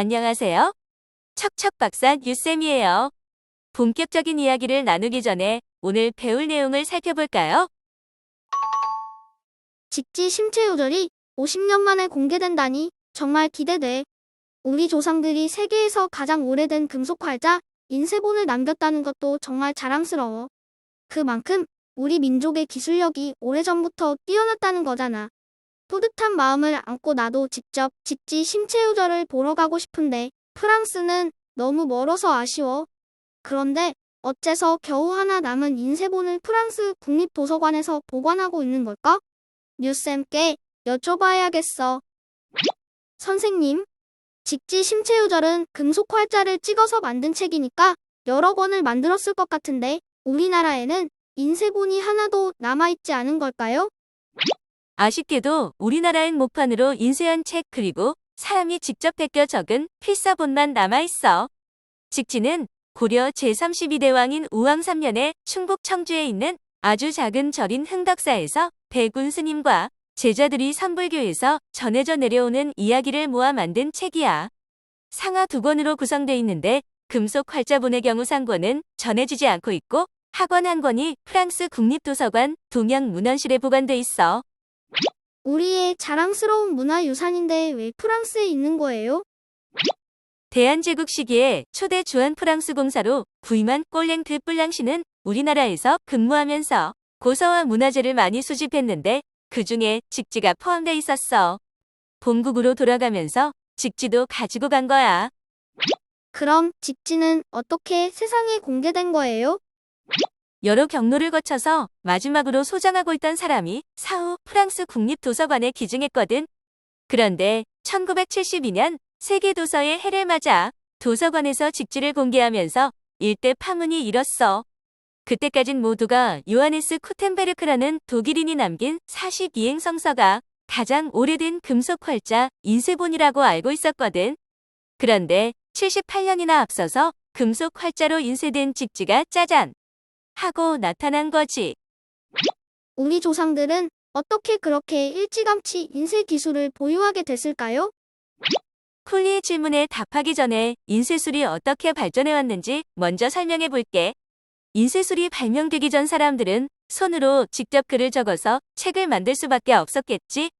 안녕하세요. 척척박사 유쌤이에요. 본격적인 이야기를 나누기 전에 오늘 배울 내용을 살펴볼까요? 직지 심체 요절이 50년 만에 공개된다니 정말 기대돼. 우리 조상들이 세계에서 가장 오래된 금속 활자, 인쇄본을 남겼다는 것도 정말 자랑스러워. 그만큼 우리 민족의 기술력이 오래전부터 뛰어났다는 거잖아. 뿌듯한 마음을 안고 나도 직접 직지 심체 요절을 보러 가고 싶은데 프랑스는 너무 멀어서 아쉬워. 그런데 어째서 겨우 하나 남은 인쇄본을 프랑스 국립도서관에서 보관하고 있는 걸까? 뉴쌤께 여쭤봐야겠어. 선생님, 직지 심체 요절은 금속 활자를 찍어서 만든 책이니까 여러 권을 만들었을 것 같은데 우리나라에는 인쇄본이 하나도 남아있지 않은 걸까요? 아쉽게도 우리나라엔 목판으로 인쇄한 책 그리고 사람이 직접 베껴 적은 필사본만 남아있어. 직지는 고려 제32대 왕인 우왕 3년에 충북 청주에 있는 아주 작은 절인 흥덕사에서 백운 스님과 제자들이 선불교에서 전해져 내려오는 이야기를 모아 만든 책이야. 상하 2권으로 구성되어 있는데 금속 활자본의 경우 상권은 전해지지 않고 있고 하권 한 권이 프랑스 국립도서관 동양문헌실에 보관돼 있어. 우리의 자랑스러운 문화유산인데 왜 프랑스에 있는 거예요? 대한제국 시기에 초대 주한 프랑스 공사로 구임한 꼴랭트 뿔랑시는 우리나라에서 근무하면서 고서와 문화재를 많이 수집했는데 그 중에 직지가 포함돼 있었어. 본국으로 돌아가면서 직지도 가지고 간 거야. 그럼 직지는 어떻게 세상에 공개된 거예요? 여러 경로를 거쳐서 마지막으로 소장하고 있던 사람이 사후 프랑스 국립도서관에 기증했거든. 그런데 1972년 세계도서의 해를 맞아 도서관에서 직지를 공개하면서 일대 파문이 일었어. 그때까진 모두가 요하네스 쿠텐베르크라는 독일인이 남긴 42행 성서가 가장 오래된 금속 활자 인쇄본이라고 알고 있었거든. 그런데 78년이나 앞서서 금속 활자로 인쇄된 직지가 짜잔! 하고 나타난 거지. 우리 조상들은 어떻게 그렇게 일찌감치 인쇄 기술을 보유하게 됐을까요? 쿨리의 질문에 답하기 전에 인쇄술이 어떻게 발전해왔는지 먼저 설명해 볼게. 인쇄술이 발명되기 전 사람들은 손으로 직접 글을 적어서 책을 만들 수밖에 없었겠지.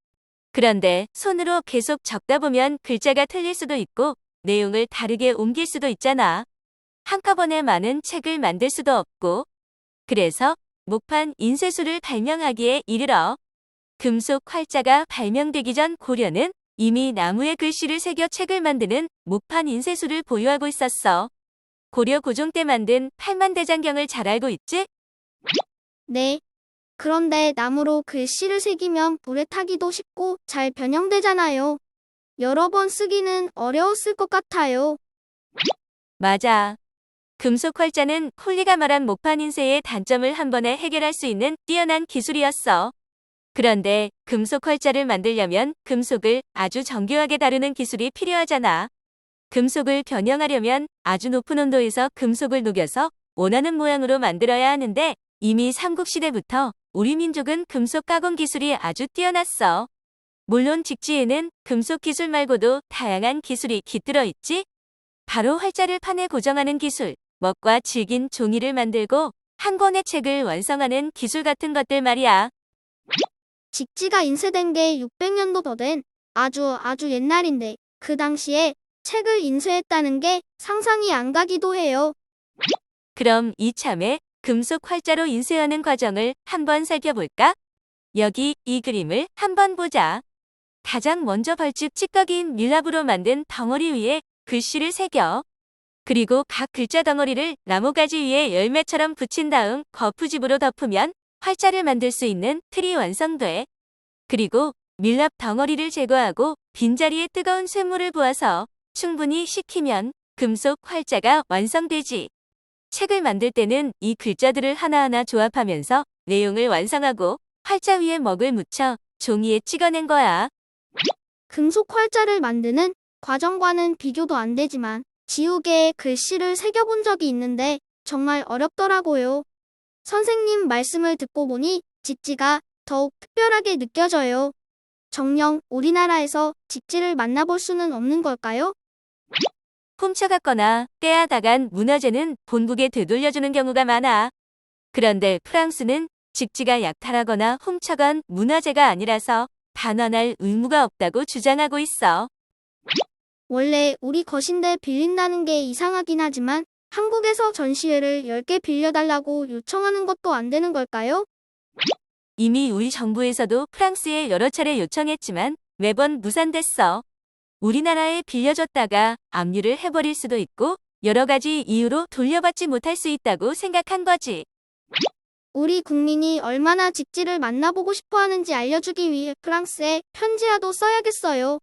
그런데 손으로 계속 적다 보면 글자가 틀릴 수도 있고 내용을 다르게 옮길 수도 있잖아. 한꺼번에 많은 책을 만들 수도 없고. 그래서 목판 인쇄술을 발명하기에 이르러 금속 활자가 발명되기 전 고려는 이미 나무에 글씨를 새겨 책을 만드는 목판 인쇄술을 보유하고 있었어. 고려 고종 때 만든 팔만대장경을 잘 알고 있지? 네. 그런데 나무로 글씨를 새기면 불에 타기도 쉽고 잘 변형되잖아요. 여러 번 쓰기는 어려웠을 것 같아요. 맞아. 금속 활자는 콜리가 말한 목판 인쇄의 단점을 한 번에 해결할 수 있는 뛰어난 기술이었어. 그런데 금속 활자를 만들려면 금속을 아주 정교하게 다루는 기술이 필요하잖아. 금속을 변형하려면 아주 높은 온도에서 금속을 녹여서 원하는 모양으로 만들어야 하는데 이미 삼국시대부터 우리 민족은 금속 가공 기술이 아주 뛰어났어. 물론 직지에는 금속 기술 말고도 다양한 기술이 깃들어 있지. 바로 활자를 판에 고정하는 기술, 먹과 질긴 종이를 만들고 한 권의 책을 완성하는 기술 같은 것들 말이야. 직지가 인쇄된 게 600년도 더 된 아주 옛날인데 그 당시에 책을 인쇄했다는 게 상상이 안 가기도 해요. 그럼 이참에 금속 활자로 인쇄하는 과정을 한번 살펴볼까? 여기 이 그림을 한번 보자. 가장 먼저 벌집 찌꺼기인 밀랍으로 만든 덩어리 위에 글씨를 새겨. 그리고 각 글자 덩어리를 나무가지 위에 열매처럼 붙인 다음 거푸집으로 덮으면 활자를 만들 수 있는 틀이 완성돼. 그리고 밀랍 덩어리를 제거하고 빈자리에 뜨거운 쇳물을 부어서 충분히 식히면 금속 활자가 완성되지. 책을 만들 때는 이 글자들을 하나하나 조합하면서 내용을 완성하고 활자 위에 먹을 묻혀 종이에 찍어낸 거야. 금속 활자를 만드는 과정과는 비교도 안 되지만 지우개에 글씨를 새겨본 적이 있는데 정말 어렵더라고요. 선생님 말씀을 듣고 보니 직지가 더욱 특별하게 느껴져요. 정녕 우리나라에서 직지를 만나볼 수는 없는 걸까요? 훔쳐갔거나 빼앗아간 문화재는 본국에 되돌려주는 경우가 많아. 그런데 프랑스는 직지가 약탈하거나 훔쳐간 문화재가 아니라서 반환할 의무가 없다고 주장하고 있어. 원래 우리 것인데 빌린다는 게 이상하긴 하지만 한국에서 전시회를 10개 빌려달라고 요청하는 것도 안 되는 걸까요? 이미 우리 정부에서도 프랑스에 여러 차례 요청했지만 매번 무산됐어. 우리나라에 빌려줬다가 압류를 해버릴 수도 있고 여러 가지 이유로 돌려받지 못할 수 있다고 생각한 거지. 우리 국민이 얼마나 직지를 만나보고 싶어 하는지 알려주기 위해 프랑스에 편지라도 써야겠어요.